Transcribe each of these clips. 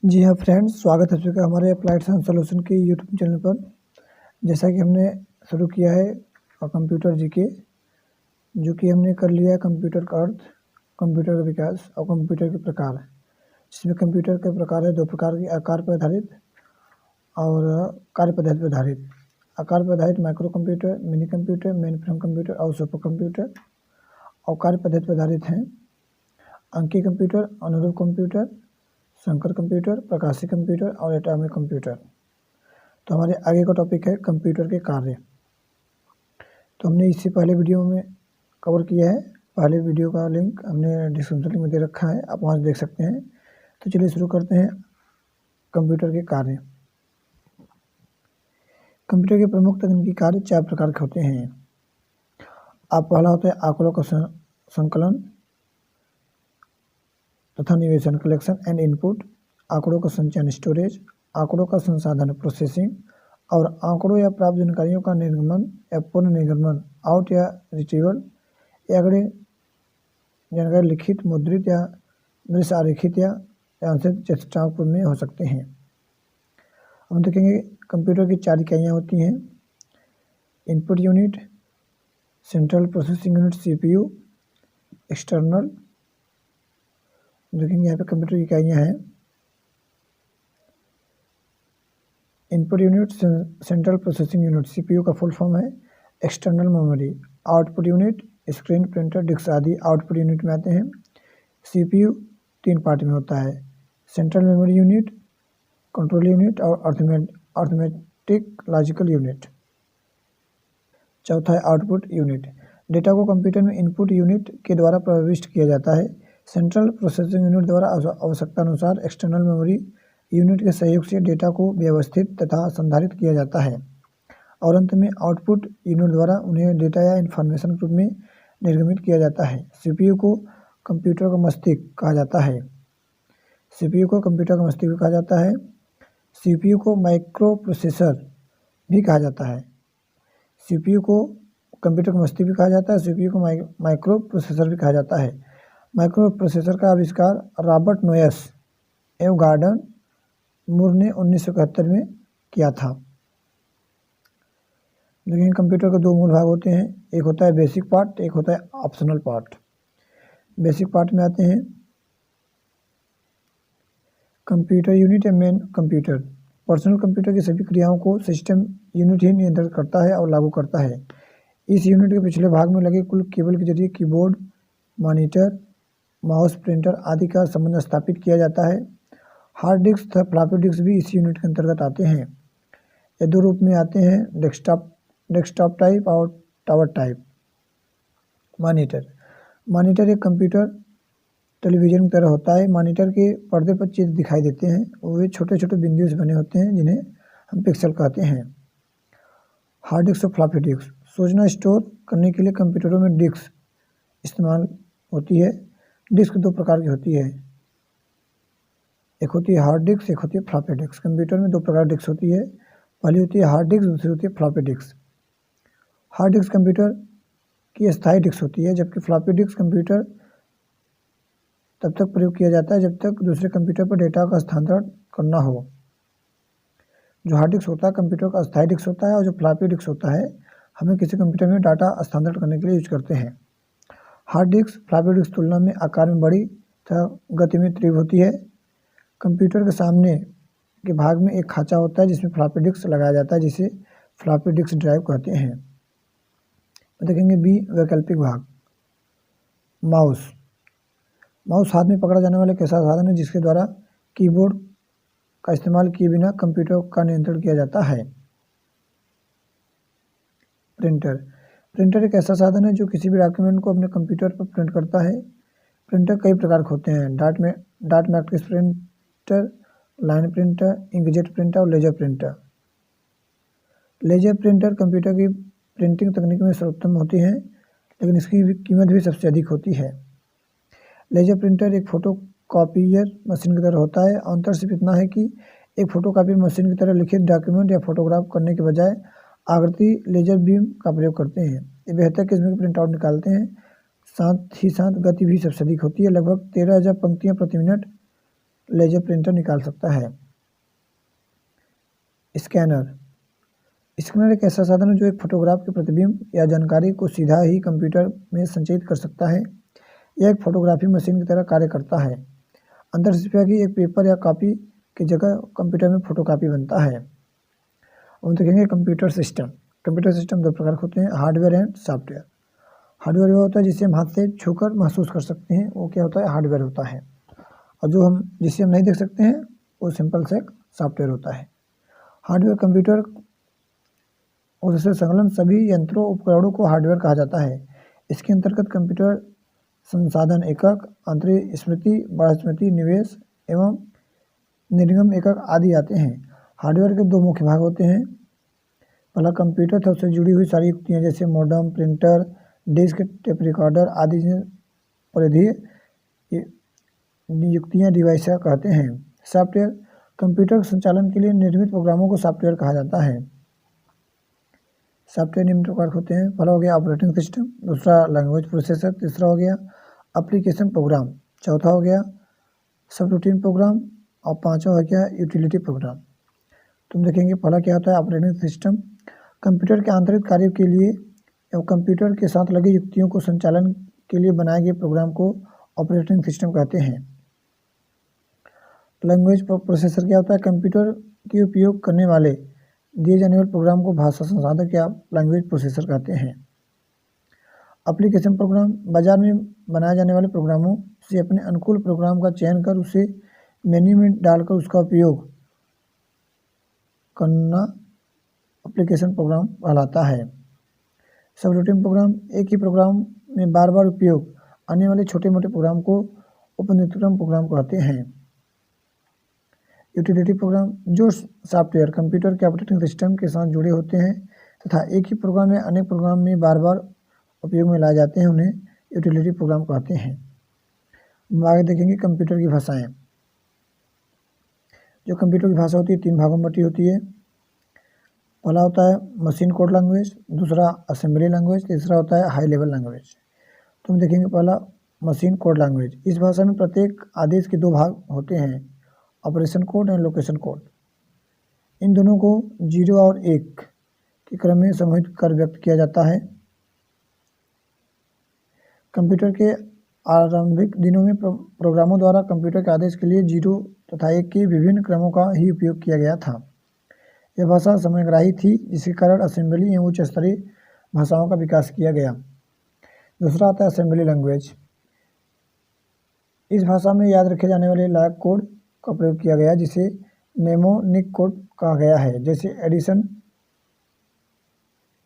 जी हाँ फ्रेंड्स, स्वागत है आपका हमारे अप्लाइड साइंस सॉल्यूशन के यूट्यूब चैनल पर। जैसा कि हमने शुरू किया है कंप्यूटर जीके, जो कि हमने कर लिया है कंप्यूटर का अर्थ, कंप्यूटर का विकास और कंप्यूटर के प्रकार। जिसमें कंप्यूटर के प्रकार है दो प्रकार के, आकार पर आधारित और कार्य पद्धति पर आधारित। आकार पर आधारित micro computer, mini computer, main frame computer और सुपर कंप्यूटर। और कार्य पद्धति पर आधारित हैं अंकीय कंप्यूटर, अनुरूप कंप्यूटर, संकर कंप्यूटर, प्रकाशिक कंप्यूटर और एटॉमिक कंप्यूटर। तो हमारे आगे का टॉपिक है कंप्यूटर के कार्य। तो हमने इससे पहले वीडियो में कवर किया है। पहले वीडियो का लिंक हमने डिस्क्रिप्शन में दे रखा है, आप वहाँ से देख सकते हैं। तो चलिए शुरू करते हैं कंप्यूटर के कार्य। कंप्यूटर के प्रमुख तकनीकी कार्य 4 प्रकार के होते हैं। आप पहला होता है आंकड़ों का संकलन तथा निवेशन, कलेक्शन एंड इनपुट, आंकड़ों का संचयन स्टोरेज, आंकड़ों का संसाधन प्रोसेसिंग, और आंकड़ों या प्राप्त जानकारियों का निर्गमन या पुनः निर्गमन आउट या रिट्रीवल। या अगले जानकारी लिखित, मुद्रित या दृश्य आरेखित या आंशिक चेष्टाओं में हो सकते हैं। हम देखेंगे कंप्यूटर की 4 इकाइयाँ होती हैं। Input unit, central processing unit CPU, external. देखेंगे यहाँ पे कंप्यूटर की इकाइयाँ हैं। Input unit central processing unit, CPU का फुल फॉर्म है external memory. Output unit screen, printer, disk आदि आउटपुट यूनिट में आते हैं। सीपीयू 3 पार्ट में होता है, central memory unit, control unit और अर्थमेटिक लॉजिकल यूनिट। चौथा है आउटपुट यूनिट। डेटा को कंप्यूटर में इनपुट यूनिट के द्वारा प्रविष्ट किया जाता है। सेंट्रल प्रोसेसिंग यूनिट द्वारा आवश्यकता अनुसार एक्सटर्नल मेमोरी यूनिट के सहयोग से डेटा को व्यवस्थित तथा संधारित किया जाता है। और अंत में आउटपुट यूनिट द्वारा उन्हें डेटा या इन्फॉर्मेशन के रूप में निर्गमित किया जाता है। सीपीयू को कंप्यूटर का मस्तिष्क कहा जाता है। सीपीयू को कंप्यूटर का मस्तिष्क कहा जाता है। सीपीयू को माइक्रो प्रोसेसर भी कहा जाता है। सीपीयू को कंप्यूटर का मस्तिष्क भी कहा जाता है, सीपीयू को माइक्रो प्रोसेसर भी कहा जाता है। माइक्रो प्रोसेसर का आविष्कार रॉबर्ट नोयस एवं गॉर्डन मूर ने 1971 में किया था। लेकिन कंप्यूटर के 2 मूल भाग होते हैं, एक होता है बेसिक पार्ट, एक होता है ऑप्शनल पार्ट। बेसिक पार्ट में आते हैं कंप्यूटर यूनिट या मेन कंप्यूटर। पर्सनल कंप्यूटर की सभी क्रियाओं को सिस्टम यूनिट ही नियंत्रित करता है और लागू करता है। इस यूनिट के पिछले भाग में लगे कुल केबल के जरिए कीबोर्ड, मॉनिटर, माउस, प्रिंटर आदि का संबंध स्थापित किया जाता है। हार्ड डिस्क तथा फ्लॉपी डिस्क भी इस यूनिट के अंतर्गत आते हैं। ये 2 रूप में आते हैं, डेस्कटॉप टाइप और टावर टाइप। मॉनिटर एक कंप्यूटर टेलीविजन की तरह होता है। मॉनिटर के पर्दे पर चित्र दिखाई देते हैं, वे छोटे छोटे बिंदुओं से बने होते हैं जिन्हें हम पिक्सल कहते हैं। हार्ड डिस्क और फ्लॉपी डिस्क, सूचना स्टोर करने के लिए कंप्यूटरों में डिस्क इस्तेमाल होती है। डिस्क 2 प्रकार की होती है, एक होती है हार्ड डिस्क, एक होती है फ्लॉपी डिस्क। कंप्यूटर में 2 प्रकार की डिस्क होती है, पहली होती है हार्ड डिस्क, दूसरी होती है floppy disk. Hard disk computer की स्थायी डिस्क होती है, जबकि फ्लॉपी डिस्क कंप्यूटर तब तक प्रयोग किया जाता है जब तक दूसरे कंप्यूटर पर डेटा का हस्तांतरण करना हो। जो हार्ड डिस्क होता है कंप्यूटर का अस्थायी डिस्क होता है, और जो फ्लॉपी डिस्क होता है हमें किसी कंप्यूटर में डाटा हस्तांतरण करने के लिए यूज करते हैं। हार्ड डिस्क फ्लॉपी डिस्क तुलना में आकार में बड़ी तथा गति में तीव्र होती है। कंप्यूटर के सामने के भाग में एक खांचा होता है जिसमें फ्लॉपी डिस्क लगाया जाता है, जिसे फ्लॉपी डिस्क ड्राइव कहते हैं। देखेंगे बी, वैकल्पिक भाग। माउस हाथ में पकड़ा जाने वाला एक ऐसा साधन है जिसके द्वारा कीबोर्ड का इस्तेमाल किए बिना कंप्यूटर का नियंत्रण किया जाता है। प्रिंटर एक ऐसा साधन है जो किसी भी डॉक्यूमेंट को अपने कंप्यूटर पर प्रिंट करता है। प्रिंटर कई प्रकार के होते हैं, dot matrix printer, line printer, inkjet printer और laser printer. Laser printer computer की प्रिंटिंग तकनीक में सर्वोत्तम होती है, लेकिन इसकी कीमत भी सबसे अधिक होती है। लेजर प्रिंटर एक फोटोकॉपियर मशीन की तरह होता है। अंतर सिर्फ इतना है कि एक फोटोकॉपियर मशीन की तरह लिखित डॉक्यूमेंट या फोटोग्राफ करने के बजाय आकृति लेजर बीम का प्रयोग करते हैं। ये बेहतर किस्म के प्रिंट आउट निकालते हैं, साथ ही साथ गति भी सबसे अधिक होती है, लगभग 13,000 पंक्तियाँ प्रति मिनट लेजर प्रिंटर निकाल सकता है। स्कैनर एक ऐसा साधन है जो एक फोटोग्राफ के प्रतिबिंब या जानकारी को सीधा ही कंप्यूटर में संचित कर सकता है। यह एक फोटोग्राफी मशीन की तरह कार्य करता है। अंदर से कि एक पेपर या कॉपी की जगह कंप्यूटर में फोटोकॉपी बनता है। हम देखेंगे कंप्यूटर सिस्टम। कंप्यूटर सिस्टम दो प्रकार के होते हैं, हार्डवेयर एंड सॉफ्टवेयर। हार्डवेयर वो होता है जिसे हम हाथ से छूकर महसूस कर सकते हैं, वो क्या होता है, हार्डवेयर होता है। और जिसे हम नहीं देख सकते हैं वो सिंपल से सॉफ्टवेयर होता है। हार्डवेयर कंप्यूटर और उससे संलग्न सभी यंत्रों उपकरणों को हार्डवेयर कहा जाता है। इसके अंतर्गत कंप्यूटर संसाधन एकक, आंतरिक स्मृति, बाह्य स्मृति, निवेश एवं निर्गम एकक आदि आते हैं। हार्डवेयर के दो मुख्य भाग होते हैं। पहला कंप्यूटर था, उससे जुड़ी हुई सारी युक्तियाँ जैसे modem, printer, disk, tape recorder आदि परिधीय युक्तियाँ डिवाइस कहते हैं। सॉफ्टवेयर कंप्यूटर संचालन के लिए निर्मित प्रोग्रामों को सॉफ्टवेयर कहा जाता है। सॉफ्टवेयर निम्न प्रकार होते हैं। पहला हो गया ऑपरेटिंग सिस्टम, दूसरा लैंग्वेज प्रोसेसर, तीसरा हो गया एप्लीकेशन प्रोग्राम, चौथा हो गया सब रूटीन प्रोग्राम और पांचवा हो गया यूटिलिटी प्रोग्राम। तुम देखेंगे पहला क्या होता है ऑपरेटिंग सिस्टम। कंप्यूटर के आंतरिक कार्यों के लिए एवं कंप्यूटर के साथ लगी युक्तियों को संचालन के लिए बनाए गए प्रोग्राम को ऑपरेटिंग सिस्टम कहते हैं। लैंग्वेज प्रोसेसर क्या होता है, कंप्यूटर के उपयोग करने वाले दिए जाने वाले प्रोग्राम को भाषा संसाधक या लैंग्वेज प्रोसेसर कहते हैं। एप्लीकेशन प्रोग्राम बाजार में बनाए जाने वाले प्रोग्रामों से अपने अनुकूल प्रोग्राम का चयन कर उसे मेन्यू में डालकर उसका उपयोग करना एप्लीकेशन प्रोग्राम कहलाता है। सब रूटीन प्रोग्राम एक ही प्रोग्राम में बार बार उपयोग आने वाले छोटे मोटे प्रोग्राम को उपनिर्देशन प्रोग्राम कहते हैं। यूटिलिटी प्रोग्राम जो सॉफ्टवेयर कंप्यूटर के ऑपरेटिंग सिस्टम के साथ जुड़े होते हैं तथा एक ही प्रोग्राम में अनेक प्रोग्राम में बार बार उपयोग में लाए जाते हैं, उन्हें यूटिलिटी प्रोग्राम कहते हैं। आगे देखेंगे कंप्यूटर की भाषाएं। जो कंप्यूटर की भाषा होती है तीन भागों में बटी होती है। पहला होता है मशीन कोड लैंग्वेज, दूसरा असेंबली लैंग्वेज, तीसरा होता है हाई लेवल लैंग्वेज। तुम देखेंगे पहला मशीन कोड लैंग्वेज। इस भाषा में प्रत्येक आदेश के दो भाग होते हैं, operation code and location code. इन दोनों को 0 और 1 के क्रम में समूहित कर व्यक्त किया जाता है। कंप्यूटर के आरंभिक दिनों में प्रोग्रामों द्वारा कंप्यूटर के आदेश के लिए 0 तथा 1 के विभिन्न क्रमों का ही उपयोग किया गया था। यह भाषा समयग्राही थी, जिसके कारण असेंबली एवं उच्च स्तरीय भाषाओं का विकास किया गया। दूसरा आता है असेंबली लैंग्वेज। इस भाषा में याद रखे जाने वाले लायक कोड का प्रयोग किया गया, जिसे नेमोनिक कोड कहा गया है। जैसे एडिशन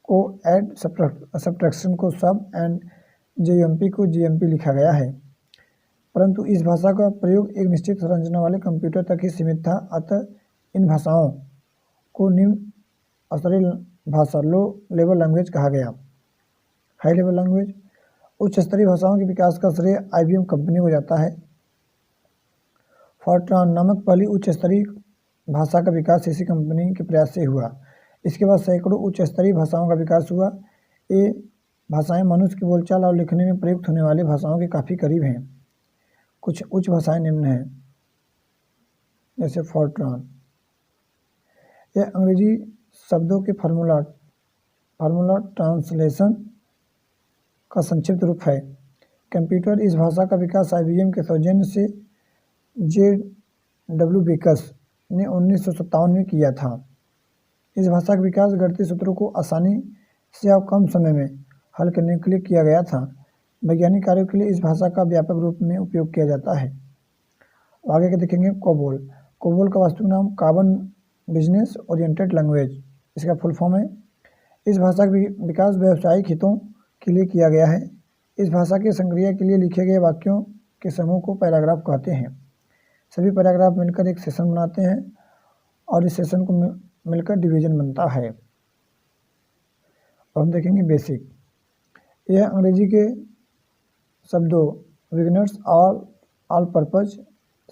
को ऐड, सब्ट्रैक्शन को सब एंड जेएमपी को जीएमपी लिखा गया है। परंतु इस भाषा का प्रयोग एक निश्चित संरचना वाले कंप्यूटर तक ही सीमित था। अतः इन भाषाओं को निम्न स्तरीय भाषा लो लेवल लैंग्वेज कहा गया। हाई लेवल लैंग्वेज उच्च स्तरीय भाषाओं के विकास का श्रेय IBM कंपनी को जाता है। फॉर्ट्रान नामक पहली उच्च स्तरीय भाषा का विकास इसी कंपनी के प्रयास से हुआ। इसके बाद सैकड़ों उच्च स्तरीय भाषाओं का विकास हुआ। ये भाषाएं मनुष्य की बोलचाल और लिखने में प्रयुक्त होने वाली भाषाओं के काफ़ी करीब हैं। कुछ उच्च भाषाएं निम्न हैं, जैसे फॉर्ट्रान। यह अंग्रेजी शब्दों के फार्मूला ट्रांसलेशन का संक्षिप्त रूप है। कंप्यूटर इस भाषा का विकास IBM के सौजन्य से JW बेकस ने 1957 में किया था। इस भाषा का विकास गणितीय सूत्रों को आसानी से और कम समय में हल करने के लिए किया गया था। वैज्ञानिक कार्यों के लिए इस भाषा का व्यापक रूप में उपयोग किया जाता है। आगे के देखेंगे कोबोल। कोबोल का वास्तविक नाम कार्बन बिजनेस ओरिएंटेड लैंग्वेज, इसका फुल फॉर्म है। इस भाषा का विकास व्यावसायिक हितों के लिए किया गया है। इस भाषा के संक्रिया के लिए लिखे गए वाक्यों के समूह को पैराग्राफ कहते हैं। सभी पैराग्राफ मिलकर एक सेशन बनाते हैं और इस सेशन को मिलकर डिवीजन बनता है। अब हम देखेंगे बेसिक। यह अंग्रेजी के शब्दों beginners all purpose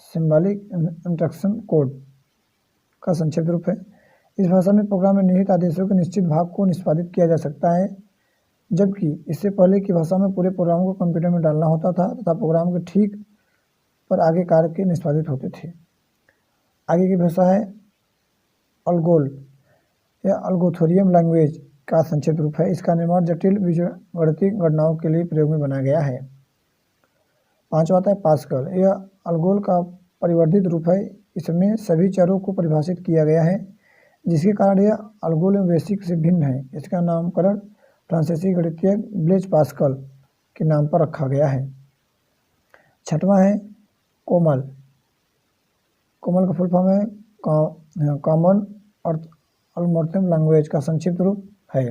symbolic instruction code का संक्षिप्त रूप है। इस भाषा में प्रोग्राम में निहित आदेशों के निश्चित भाग को निष्पादित किया जा सकता है, जबकि इससे पहले की भाषा में पूरे प्रोग्राम को कंप्यूटर में डालना होता था तथा प्रोग्राम के ठीक पर आगे कार्य के निष्पादित होते थे। आगे की भाषा है अल्गोल या अल्गोथोरियम लैंग्वेज का संक्षिप्त रूप है। इसका निर्माण जटिल बीजगणितीय गणनाओं के लिए प्रयोग में बनाया गया है। पांचवा आता है पास्कल। यह अल्गोल का परिवर्धित रूप है। इसमें सभी चरों को परिभाषित किया गया है, जिसके कारण यह अल्गोल में बेसिक से भिन्न है। इसका नामकरण फ्रांसीसी गणितज्ञ ब्लेज पास्कल के नाम पर रखा गया है। छठवां है कोमल। कोमल का फुल फॉर्म है कॉमन अल्गोरिथम लैंग्वेज का संक्षिप्त रूप है।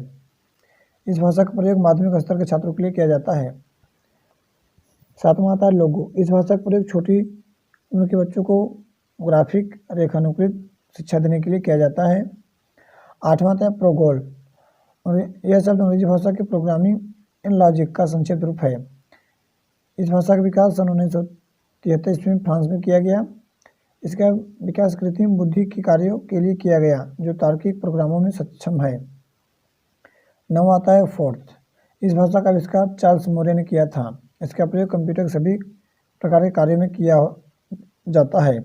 इस भाषा का प्रयोग माध्यमिक स्तर के छात्रों के लिए किया जाता है। सातवां आता है लोगो। इस भाषा का प्रयोग छोटी उम्र के बच्चों को ग्राफिक रेखानुकृत शिक्षा देने के लिए किया जाता है। आठवां आता है प्रोगोल और यह शब्द अंग्रेजी भाषा के प्रोग्रामिंग इन लॉजिक का संक्षिप्त रूप है। इस भाषा का विकास सन 1973 ईस्वी में फ्रांस में किया गया। इसका विकास कृत्रिम बुद्धि के कार्यों के लिए किया गया जो तार्किक प्रोग्रामों में सक्षम है। नौ आता है फोर्थ। इस भाषा का आविष्कार चार्ल्स मोरे ने किया था। इसका प्रयोग कंप्यूटर के सभी प्रकार के कार्यों में किया जाता है।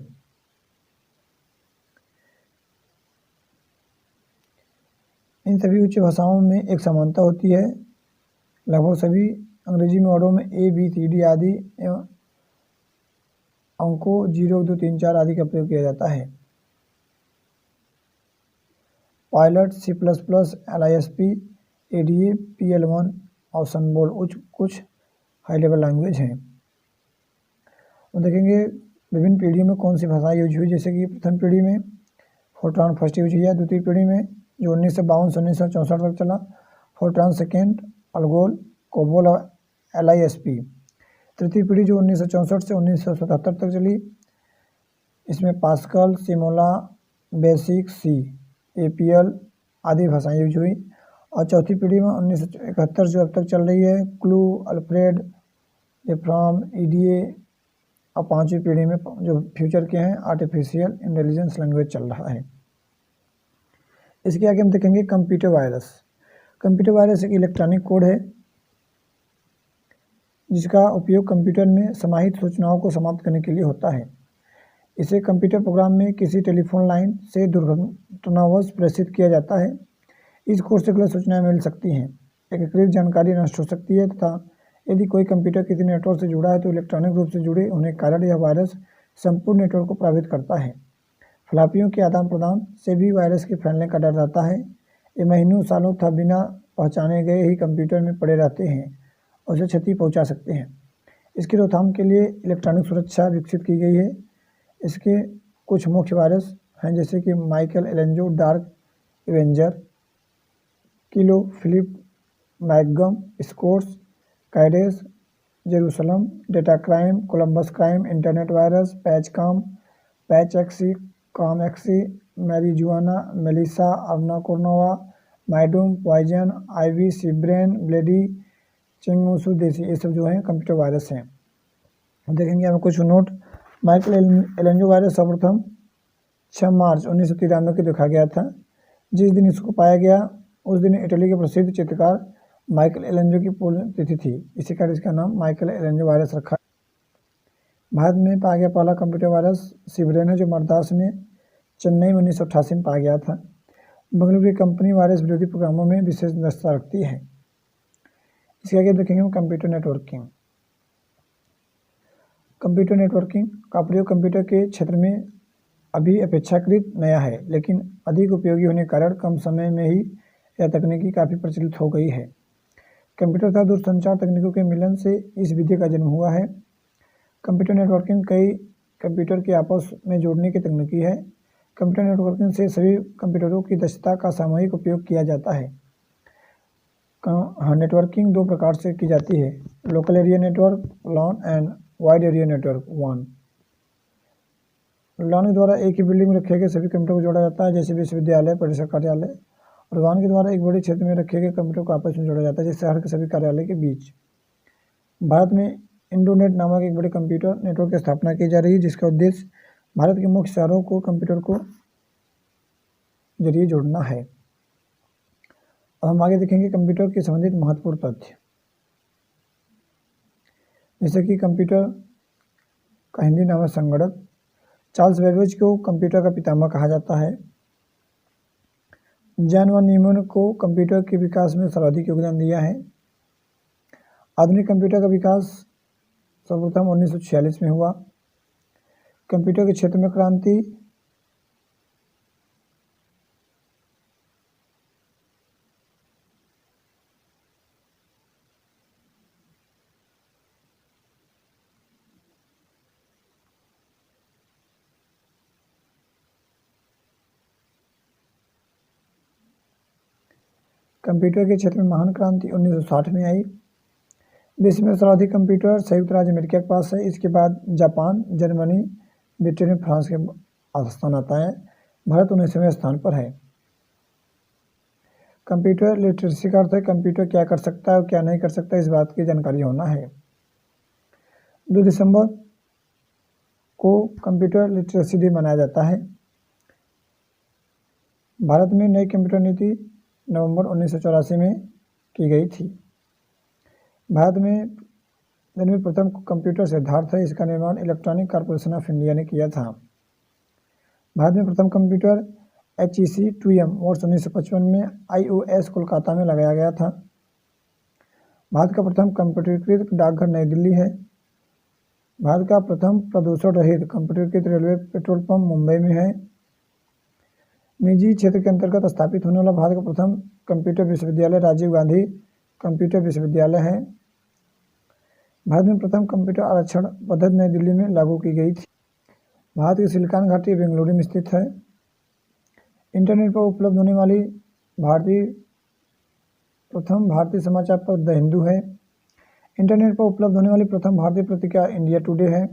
इन सभी उच्च भाषाओं में एक समानता होती है। लगभग सभी अंग्रेजी में वर्डों में ए बी सी डी आदि एवं अंकों 0 2 3 4 आदि का प्रयोग किया जाता है। Pilot, C++, LISP, ADA, PL1 और सनबोल कुछ हाई लेवल लैंग्वेज हैं। तो देखेंगे विभिन्न पीढ़ियों में कौन सी भाषा यूज हुई। जैसे कि प्रथम पीढ़ी में फोर्ट्रान फर्स्ट यूज हुआ। द्वितीय पीढ़ी में जो 1952 से 1964 तक चला, फोर्ट्रान सेकेंड, अल्गोल, कोबोल और LISP। तृतीय पीढ़ी जो 1964 से 1977 तक चली, इसमें पास्कल, सिमोला, बेसिक, C, APL आदि भाषाएं यूज हुई। और चौथी पीढ़ी में 1971 जो अब तक चल रही है, क्लू, अल्फ्रेड, डिफ्रॉम, EDA। और पांचवी पीढ़ी में जो फ्यूचर के हैं आर्टिफिशियल इंटेलिजेंस लैंग्वेज चल रहा है। इसके आगे हम देखेंगे कंप्यूटर वायरस। कंप्यूटर वायरस एक इलेक्ट्रॉनिक कोड है जिसका उपयोग कंप्यूटर में समाहित सूचनाओं को समाप्त करने के लिए होता है। इसे कंप्यूटर प्रोग्राम में किसी टेलीफोन लाइन से दुर्घटनावश प्रेषित किया जाता है। इस कोड से गलत सूचनाएं मिल सकती हैं, एकीकृत जानकारी नष्ट हो सकती है तथा यदि कोई कंप्यूटर किसी नेटवर्क से जुड़ा है तो इलेक्ट्रॉनिक रूप से जुड़े होने के कारण यह वायरस संपूर्ण नेटवर्क को प्रभावित करता है। फ्लॉपियों के आदान प्रदान से भी वायरस के फैलने का डर रहता है। ये महीनों सालों तक बिना पहचाने गए ही कंप्यूटर में पड़े रहते हैं और उसे क्षति पहुंचा सकते हैं। इसकी रोकथाम के लिए इलेक्ट्रॉनिक सुरक्षा विकसित की गई है। इसके कुछ मुख्य वायरस हैं जैसे कि माइकल एलेंजो, डार्क एवेंजर, किलो, फिलिप, मैगम, स्कोर्स, कैडेस, Jerusalem, Data Crime, Columbus Crime, internet virus, पैचकॉम, पैचएक्सी, कॉमएक्सी, मैरिजुआना, मेलिसा, अर्नाकोर्नोवा, माइडूम, पॉइजन, आईवी, सिब्रेन, ब्लेडी, चिंगमुसु देसी, ये सब जो है कंप्यूटर वायरस हैं। देखेंगे हमें कुछ नोट। माइकल एलेंजो वायरस सर्वप्रथम 6 मार्च 1993 को देखा गया था। जिस दिन इसको पाया गया उस दिन इटली के प्रसिद्ध चित्रकार माइकल एलेंजो की पुण्यतिथि थी। इसी कारण इसका नाम माइकल एलेंजो वायरस रखा। भारत में पाया गया पहला कंप्यूटर वायरस सिब्रेन है जो मद्रास में चेन्नई में 1988 में पाया गया था। बेंगलुरु की कंपनी वायरस विरोधी प्रोग्रामों में विशेष दक्षता रखती है। इसके आगे देखेंगे हम कंप्यूटर नेटवर्किंग। कंप्यूटर नेटवर्किंग का प्रयोग कंप्यूटर के क्षेत्र में अभी अपेक्षाकृत नया है, लेकिन अधिक उपयोगी होने के कारण कम समय में ही यह तकनीकी काफ़ी प्रचलित हो गई है। कंप्यूटर तथा दूरसंचार तकनीकों के मिलन से इस विधि का जन्म हुआ है। कंप्यूटर नेटवर्किंग कई कंप्यूटर के आपस में जोड़ने की तकनीकी है। कंप्यूटर नेटवर्किंग से सभी कंप्यूटरों की दक्षता का सामूहिक उपयोग किया जाता है। नेटवर्किंग दो प्रकार से की जाती है, local area network lawn and wide area network WAN। Lawn के द्वारा एक ही बिल्डिंग में रखे गए सभी कंप्यूटर को जोड़ा जाता है, जैसे विश्वविद्यालय, परिषद कार्यालय। और WAN के द्वारा एक बड़े क्षेत्र में रखे गए कंप्यूटर को आपस में जोड़ा जाता है, जैसे शहर के सभी कार्यालय के बीच। भारत में इंडोनेट नामक एक बड़े कंप्यूटर नेटवर्क की स्थापना की जा रही है, जिसका उद्देश्य भारत के मुख्य शहरों को कंप्यूटर को जरिए जोड़ना है। अब हम आगे देखेंगे कंप्यूटर के संबंधित महत्वपूर्ण तथ्य। जैसे कि कंप्यूटर का हिंदी नाम है संगणक। चार्ल्स बेबेज को कंप्यूटर का पितामह कहा जाता है। जॉन वन न्यूमैन को कंप्यूटर के विकास में सर्वाधिक योगदान दिया है। आधुनिक कंप्यूटर का विकास सर्वप्रथम 1946 में हुआ। कंप्यूटर के क्षेत्र में क्रांति कंप्यूटर के क्षेत्र में महान क्रांति 1960 में आई। विश्व में सर्वाधिक कंप्यूटर संयुक्त राज्य अमेरिका के पास है। इसके बाद जापान, जर्मनी, ब्रिटेन, फ्रांस के स्थान आता है। भारत 19वें स्थान पर है। कंप्यूटर लिटरेसी का अर्थ है कंप्यूटर क्या कर सकता है और क्या नहीं कर सकता, इस बात की जानकारी होना है। 2 दिसंबर को कंप्यूटर लिटरेसी डे मनाया जाता है। भारत में नई कंप्यूटर नीति नवंबर 1984 में की गई थी। भारत में दिन में प्रथम कंप्यूटर सिद्धार्थ है। इसका निर्माण इलेक्ट्रॉनिक कॉर्पोरेशन ऑफ इंडिया ने किया था। भारत में प्रथम कंप्यूटर HEC 2M वर्ष 1955 में IOS कोलकाता में लगाया गया था। भारत का प्रथम कंप्यूटरीकृत डाकघर नई दिल्ली है। भारत का प्रथम प्रदूषण रहित कंप्यूटरीकृत रेलवे पेट्रोल पंप मुंबई में है। निजी क्षेत्र के अंतर्गत स्थापित होने वाला भारत का प्रथम कंप्यूटर विश्वविद्यालय राजीव गांधी कंप्यूटर विश्वविद्यालय है। भारत में प्रथम कंप्यूटर आरक्षण पद्धति नई दिल्ली में लागू की गई थी। भारत की सिलिकॉन घाटी बेंगलुरु में स्थित है। इंटरनेट पर उपलब्ध होने वाली प्रथम भारतीय समाचार पत्र द हिंदू है। इंटरनेट पर उपलब्ध होने वाली प्रथम भारतीय पत्रिका इंडिया टुडे है।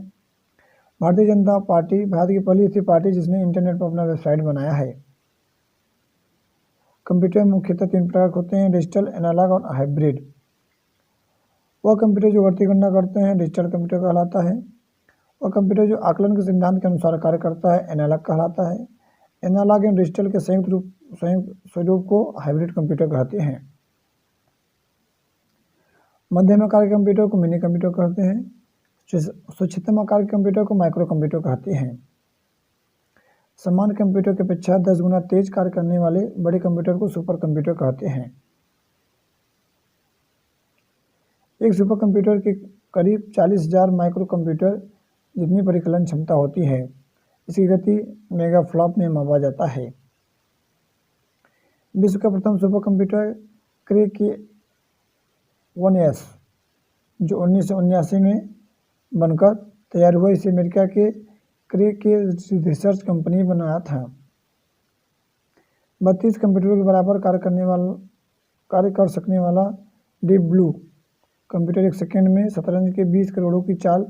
भारतीय जनता पार्टी भारत की पहली ऐसी पार्टी जिसने इंटरनेट पर अपना वेबसाइट बनाया है। कंप्यूटर मुख्यतः 3 प्रकार के होते हैं, डिजिटल, एनालॉग और हाइब्रिड। वह कंप्यूटर जो गणना गणना करते हैं डिजिटल कंप्यूटर कहलाता है। वह कंप्यूटर जो आकलन के सिद्धांत के अनुसार कार्य करता है एनालॉग कहलाता है। एनालॉग एवं डिजिटल के संयुक्त स्वरूप को हाइब्रिड कंप्यूटर कहते हैं। मध्यम आकार के कंप्यूटर को मिनी कंप्यूटर कहते हैं। सूक्ष्म आकार के कंप्यूटर को माइक्रो कंप्यूटर कहते हैं। सामान्य कंप्यूटर की अपेक्षा 10 गुना तेज कार्य करने वाले बड़े कंप्यूटर को सुपर कंप्यूटर कहते हैं। एक सुपर कंप्यूटर के करीब 40,000 माइक्रो कंप्यूटर जितनी परिकलन क्षमता होती है। इसकी गति मेगाफ्लॉप में मापा जाता है। विश्व का प्रथम सुपर कंप्यूटर क्रे के 1S जो 1979 में बनकर तैयार हुआ, इसे अमेरिका के क्रे के रिसर्च कंपनी बनाया था। 32 कंप्यूटरों के बराबर कार्य कर सकने वाला डीप ब्लू कंप्यूटर 1 सेकंड में शतरंज के 20 करोड़ों की चाल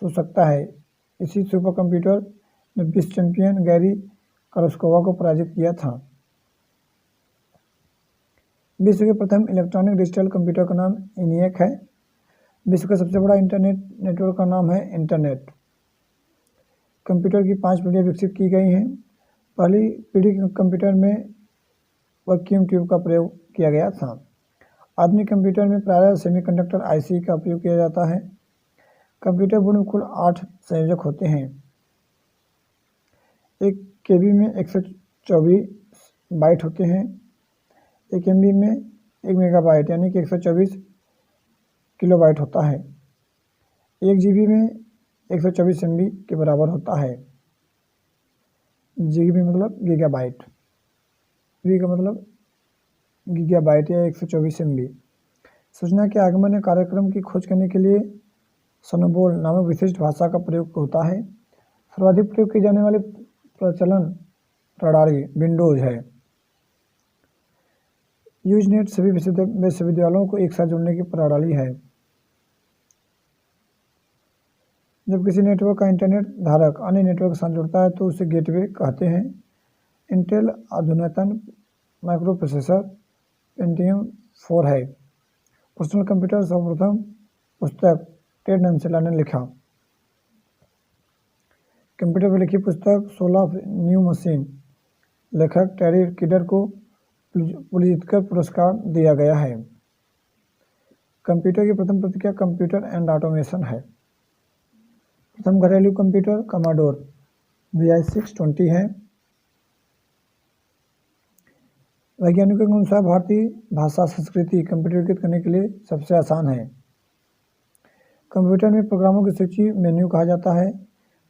सोच सकता है। इसी सुपर कंप्यूटर ने विश्व चैंपियन गैरी कास्पारोव को पराजित किया था। विश्व के प्रथम इलेक्ट्रॉनिक डिजिटल कंप्यूटर का नाम ENIAC है। विश्व का सबसे बड़ा इंटरनेट नेटवर्क का नाम है इंटरनेट। कंप्यूटर की 5 पीढ़ियाँ विकसित की गई हैं। पहली पीढ़ी के कंप्यूटर में वैक्यूम ट्यूब का प्रयोग किया गया था। आधुनिक कंप्यूटर में प्रायः सेमीकंडक्टर IC का उपयोग किया जाता है। कंप्यूटर बोर्ड में कुल 8 संयोजक होते हैं। एक KB में 124 बाइट होते हैं। एक MB में 1 मेगाबाइट यानी कि 124 किलोबाइट होता है। 1 GB में 124 MB के बराबर होता है। GB मतलब गीगाबाइट, MB का मतलब गीगाबाइट या 124 MB। सूचना के आगमन या कार्यक्रम की खोज करने के लिए सनोबोल नामक विशिष्ट भाषा का प्रयोग होता है। सर्वाधिक प्रयोग की जाने वाली प्रचलन प्रणाली विंडोज है। यूजनेट सभी विश्वविद्यालयों को एक साथ जोड़ने की प्रणाली है। जब किसी नेटवर्क का इंटरनेट धारक अन्य नेटवर्क के साथ जुड़ता है तो उसे गेटवे कहते हैं। इंटेल अधुनातन माइक्रोप्रोसेसर पेंटियम 4 है। पर्सनल कंप्यूटर सर्वप्रथम पुस्तक टेड नंसेला ने लिखा। कंप्यूटर पर लिखी पुस्तक सोल ऑफ न्यू मशीन लेखक टेरी किडर को पुलित्जर पुरस्कार दिया गया है। कंप्यूटर की प्रथम पत्रिका कंप्यूटर एंड ऑटोमेशन है। प्रथम घरेलू कंप्यूटर कमाडोर VI-620 है। वैज्ञानिकों के अनुसार भारतीय भाषा संस्कृति कंप्यूटरीकृत करने के लिए सबसे आसान है। कंप्यूटर में प्रोग्रामों की सूची मेन्यू कहा जाता है।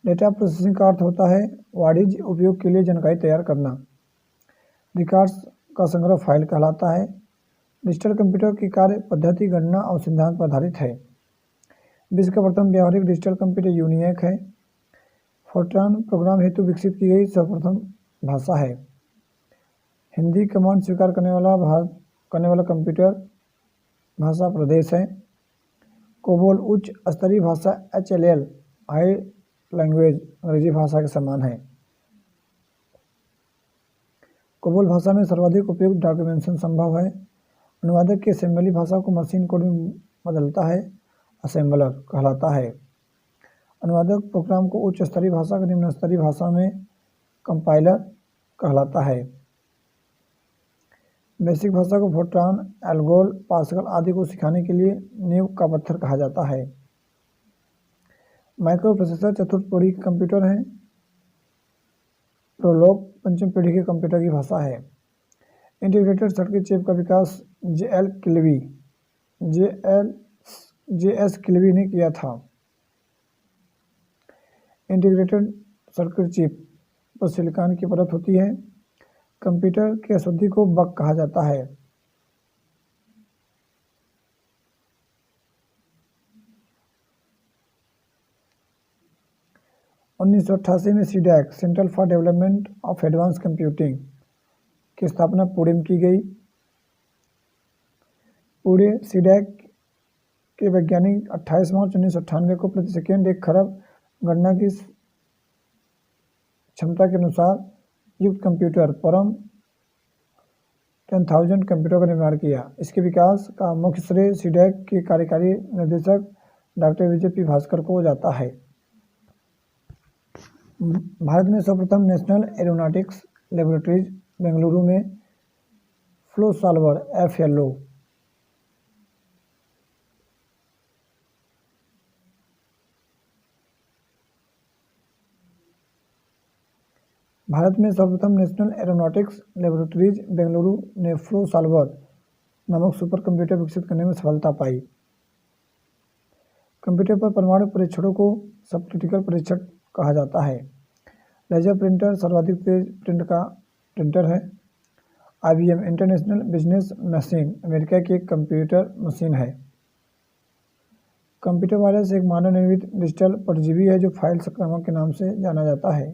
डेटा प्रोसेसिंग का अर्थ होता है वाणिज्य उपयोग के लिए जानकारी तैयार करना। रिकॉर्ड्स का संग्रह फाइल कहलाता है। डिजिटल कंप्यूटर की कार्य पद्धति गणना और सिद्धांत पर आधारित है। विश्व का प्रथम व्यावहारिक डिजिटल कंप्यूटर यूनिएक है। फोर्ट्रान प्रोग्राम हेतु विकसित की गई सर्वप्रथम भाषा है। हिंदी कमांड स्वीकार करने वाला कंप्यूटर भाषा प्रदेश है। कोबोल उच्च स्तरीय भाषा HLL हाई लैंग्वेज अंग्रेजी भाषा के समान है। कोबोल भाषा में सर्वाधिक उपयुक्त डॉक्यूमेंटेशन संभव है। अनुवादक की असेंबली भाषा को मशीन कोड में बदलता है असेंबलर कहलाता है। अनुवादक प्रोग्राम को उच्च स्तरीय भाषा का निम्न स्तरीय भाषा में कंपाइलर कहलाता है। बेसिक भाषा को फोर्ट्रान, एल्गोल, पास्कल आदि को सिखाने के लिए नींव का पत्थर कहा जाता है। माइक्रो प्रोसेसर चतुर्थ पीढ़ी के कंप्यूटर हैं। प्रोलॉग पंचम पीढ़ी के कंप्यूटर की भाषा है। इंटीग्रेटेड सर्किट चिप का विकास JS किल्वी ने किया था। इंटीग्रेटेड सर्किट चिप पर सिलिकॉन की परत होती है। कंप्यूटर की अशुद्धि को बग कहा जाता है। उन्नीस में CDAC central for development of advance computing की स्थापना पुणे में की गई। पुणे सीडैक के वैज्ञानिक 28 मार्च 1998 को प्रति सेकेंड 1 खरब गणना की क्षमता के अनुसार युक्त कंप्यूटर परम 10,000 कंप्यूटर का निर्माण किया। इसके विकास का मुख्य श्रेय सीडैक के कार्यकारी निर्देशक डॉक्टर विजय पी भास्कर को जाता है। भारत में सर्वप्रथम नेशनल एरोनॉटिक्स लेबोरेटरीज बेंगलुरु में फ्लो सॉल्वर FLO भारत में सर्वप्रथम नेशनल एरोनॉटिक्स लेबोरेटरीज बेंगलुरु ने फ्लो सॉल्वर नामक सुपर कंप्यूटर विकसित करने में सफलता पाई। कंप्यूटर पर परमाणु परीक्षणों को सब क्रिटिकल परीक्षण कहा जाता है। लेजर प्रिंटर सर्वाधिक तेज प्रिंटर है। IBM international business machine America की एक कंप्यूटर मशीन है। कंप्यूटर वायरस एक मानव निर्मित डिजिटल परजीवी है जो फाइल संक्रामक के नाम से जाना जाता है।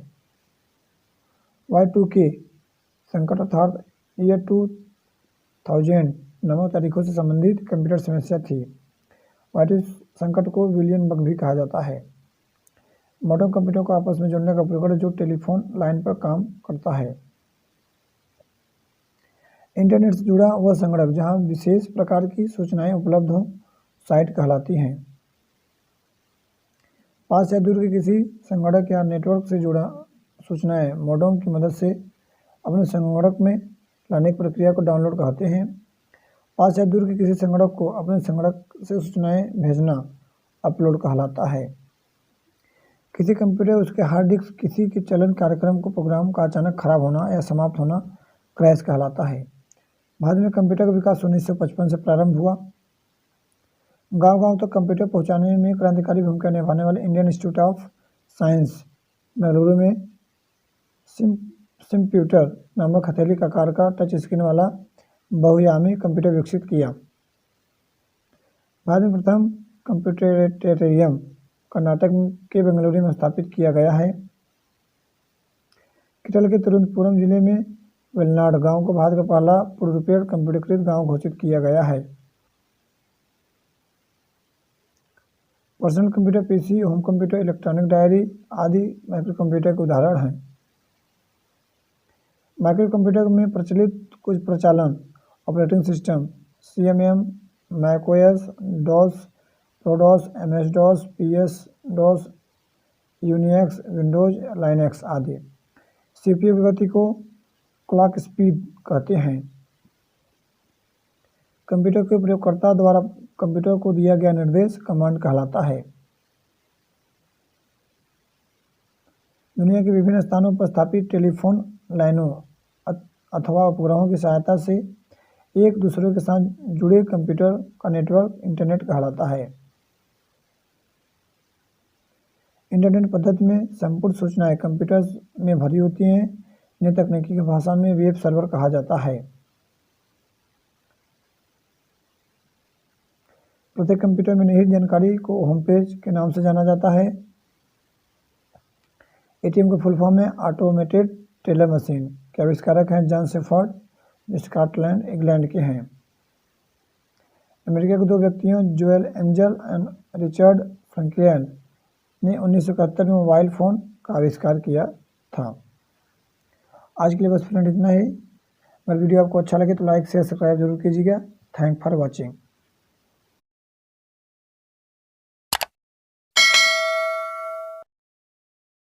Y2K संकट अर्थात ईयर 2000 नामक तारीखों से संबंधित कंप्यूटर समस्या थी। Y2 संकट को विलियन बग भी कहा जाता है। मॉडर्न कंप्यूटर को आपस में जोड़ने का उपकरण जो टेलीफोन लाइन पर काम करता है। इंटरनेट से जुड़ा वह संगणक जहां विशेष प्रकार की सूचनाएं उपलब्ध हों साइट कहलाती हैं। पास या दूर के किसी संगणक या नेटवर्क से जुड़ा सूचनाएं मॉडेम की मदद से अपने संगणक में लाने की प्रक्रिया को डाउनलोड कहते हैं। पास या दूर के किसी संगणक को अपने संगणक से सूचनाएं भेजना अपलोड कहलाता है। किसी कंप्यूटर उसके हार्ड डिस्क किसी के चलन कार्यक्रम को प्रोग्राम का अचानक खराब होना या समाप्त होना क्रैश कहलाता है। भारत में कंप्यूटर का विकास 1955 से प्रारंभ हुआ। गांव-गांव तक कंप्यूटर पहुंचाने में क्रांतिकारी भूमिका निभाने वाले Indian institute of science Bengaluru में सिम्प्यूटर नामक हथेली का आकार का टच स्क्रीन वाला बहुआयामी कंप्यूटर विकसित किया। भारत में प्रथम कंप्यूटरेटरियम कर्नाटक के बेंगलुरु में स्थापित किया गया है। केरल के तिरुवनंतपुरम जिले में वेलनाड गांव को भारत का पहला पूर्णरूपेण कंप्यूटरीकृत गांव घोषित किया गया है। Personal computer PC, home computer, electronic diary आदि माइक्रो कंप्यूटर के उदाहरण हैं। माइक्रो कंप्यूटर में प्रचलित कुछ प्रचालन operating system CMM, macOS, DOS, ProDOS, MS-DOS, PS-DOS, Unix, Windows, Linux आदि। CPU की गति को क्लॉक स्पीड कहते हैं। कंप्यूटर के प्रयोगकर्ता द्वारा कंप्यूटर को दिया गया निर्देश कमांड कहलाता है। दुनिया के विभिन्न स्थानों पर स्थापित टेलीफोन लाइनों अथवा उपग्रहों की सहायता से एक दूसरे के साथ जुड़े कंप्यूटर का नेटवर्क इंटरनेट कहलाता है। इंटरनेट पद्धति में संपूर्ण सूचनाएं कंप्यूटर में भरी होती हैं। इन्हें तकनीकी की भाषा में वेब सर्वर कहा जाता है। प्रत्येक कंप्यूटर में निहित जानकारी को होम पेज के नाम से जाना जाता है। एटीएम का फुल फॉर्म है ऑटोमेटेड टेलर मशीन के आविष्कारक हैं जॉन शेफर्ड, जो स्कॉटलैंड इंग्लैंड के हैं। अमेरिका के दो व्यक्तियों Joel angel and Richard Franklin ने 1971 में मोबाइल फ़ोन का आविष्कार किया था। आज के लिए बस फ्रेंड इतना ही। अगर वीडियो आपको अच्छा लगे तो लाइक शेयर सब्सक्राइब जरूर कीजिएगा। Thank for watching.